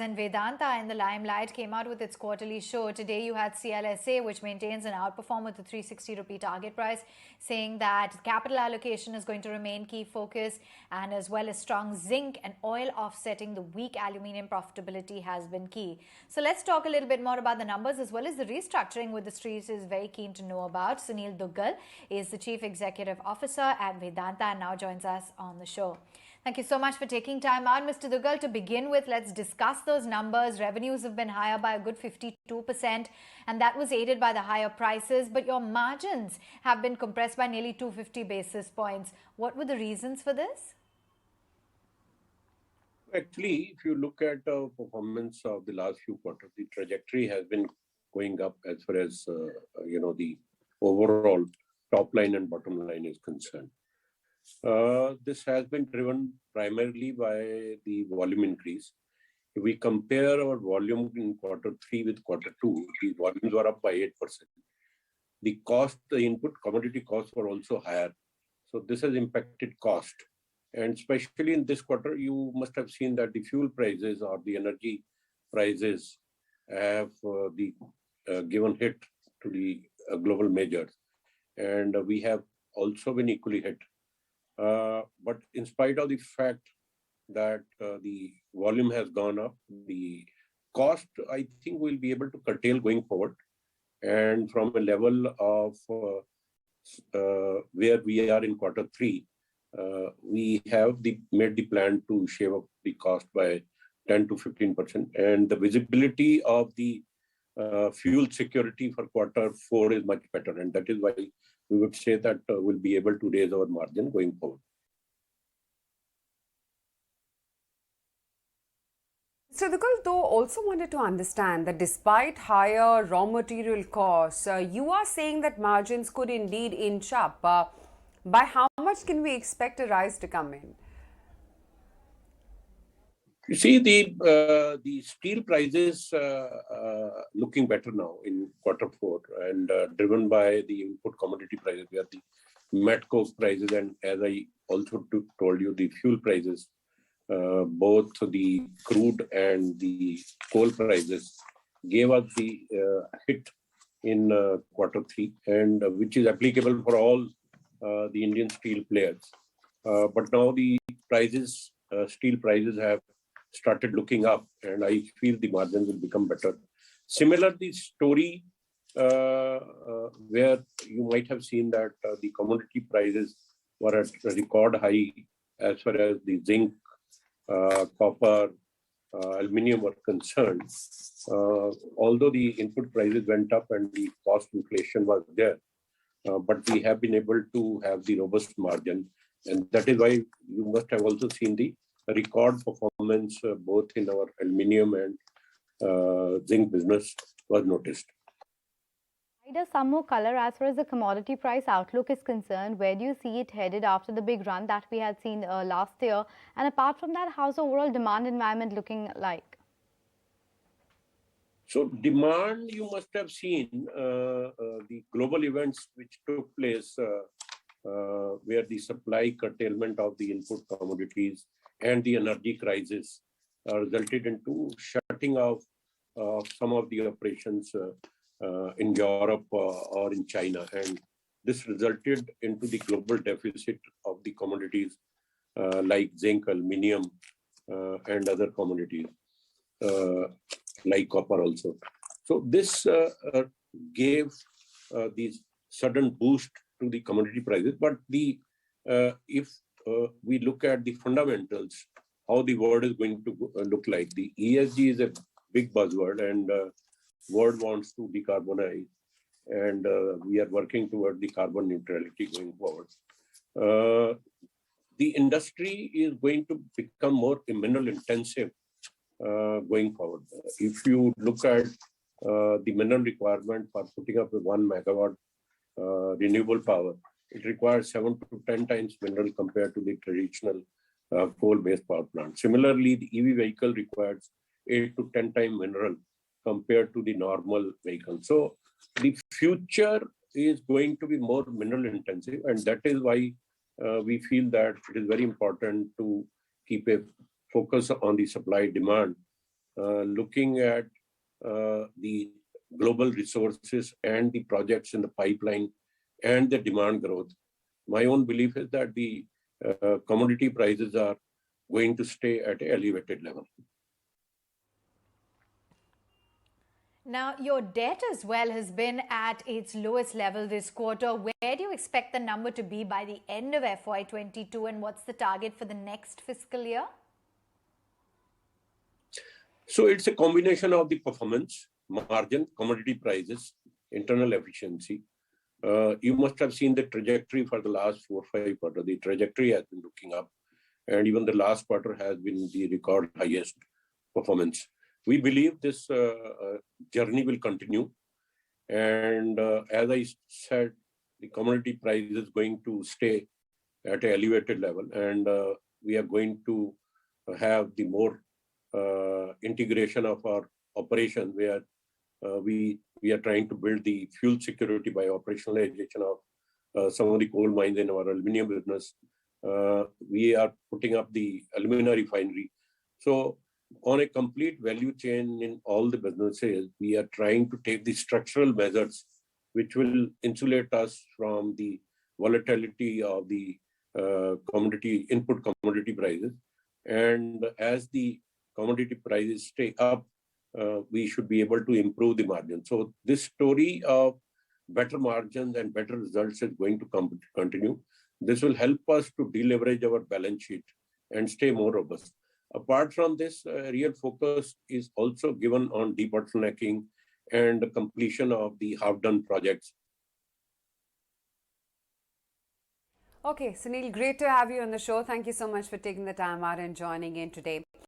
And Vedanta in the limelight came out with its quarterly show. Today you had CLSA, which maintains an outperform with the 360 rupee target price, saying that capital allocation is going to remain key focus, and as well as strong zinc and oil offsetting the weak aluminium profitability has been key. So let's talk a little bit more about the numbers as well as the restructuring, with the street is very keen to know about. Sunil Duggal is the Chief Executive Officer at Vedanta and now joins us on the show. Thank you so much for taking time out, Mr. Duggal. To begin with, let's discuss those numbers. Revenues have been higher by a good 52%, and that was aided by the higher prices. But your margins have been compressed by nearly 250 basis points. What were the reasons for this? Actually, if you look at the performance of the last few quarters, the trajectory has been going up as far as the overall top line and bottom line is concerned. This has been driven primarily by the volume increase. If we compare our volume in Q3 with Q2, the volumes were up by 8%. The cost, the input commodity costs were also higher. So this has impacted cost. And especially in this quarter, you must have seen that the fuel prices or the energy prices have given hit to the global majors. And we have also been equally hit. But in spite of the fact that the volume has gone up, the cost, I think, will be able to curtail going forward. And from a level of where we are in Q3, we have made the plan to shave up the cost by 10 to 15%. And the visibility of the fuel security for Q4 is much better. And that is why we would say that we'll be able to raise our margin going forward. So, Duggal, though, also wanted to understand that despite higher raw material costs, you are saying that margins could indeed inch up. By how much can we expect a rise to come in? You see, the steel prices looking better now in Q4 and driven by the input commodity prices, where the met coke prices and, as I also told you, the fuel prices, both the crude and the coal prices gave us the hit in Q3, and which is applicable for all the Indian steel players. But now the prices, steel prices have started looking up, and I feel the margins will become better. Similar the story where you might have seen that the commodity prices were at a record high as far as the zinc, copper, aluminium were concerned. Although the input prices went up and the cost inflation was there, but we have been able to have the robust margin, and that is why you must have also seen the record performance both in our aluminium and zinc business was noticed. Some more color as far as the commodity price outlook is concerned. Where do you see it headed after the big run that we had seen last year? And apart from that, how's the overall demand environment looking like? So demand, you must have seen the global events which took place where the supply curtailment of the input commodities and the energy crisis resulted into shutting off some of the operations in Europe or in China. And this resulted into the global deficit of the commodities like zinc, aluminium, and other commodities like copper also. So this gave this sudden boost to the commodity prices. But if we look at the fundamentals, how the world is going to look like. The ESG is a big buzzword, and world wants to decarbonize, and we are working toward the carbon neutrality going forward. The industry is going to become more mineral intensive going forward. If you look at the mineral requirement for putting up a 1 megawatt renewable power, it requires 7 to 10 times mineral compared to the traditional coal-based power plant. Similarly, the EV vehicle requires 8 to 10 times mineral compared to the normal vehicle. So the future is going to be more mineral intensive, and that is why we feel that it is very important to keep a focus on the supply demand looking at the global resources and the projects in the pipeline and the demand growth, my own belief is that the commodity prices are going to stay at an elevated level. Now, your debt as well has been at its lowest level this quarter. Where do you expect the number to be by the end of FY22, and what's the target for the next fiscal year? So it's a combination of the performance, margin, commodity prices, internal efficiency. You must have seen the trajectory for the last 4 or 5 quarters. The trajectory has been looking up, and even the last quarter has been the record highest performance. We believe this journey will continue, and as I said, the commodity price is going to stay at an elevated level, and we are going to have the more integration of our operation, where we are trying to build the fuel security by operationalization of some of the coal mines in our aluminum business. We are putting up the alumina refinery. So on a complete value chain in all the businesses, we are trying to take the structural measures which will insulate us from the volatility of the input commodity prices. And as the commodity prices stay up, we should be able to improve the margin. So this story of better margins and better results is going to continue. This will help us to deleverage our balance sheet and stay more robust. Apart from this, real focus is also given on debottlenecking and the completion of the half-done projects. Okay, Sunil, great to have you on the show. Thank you so much for taking the time out and joining in today.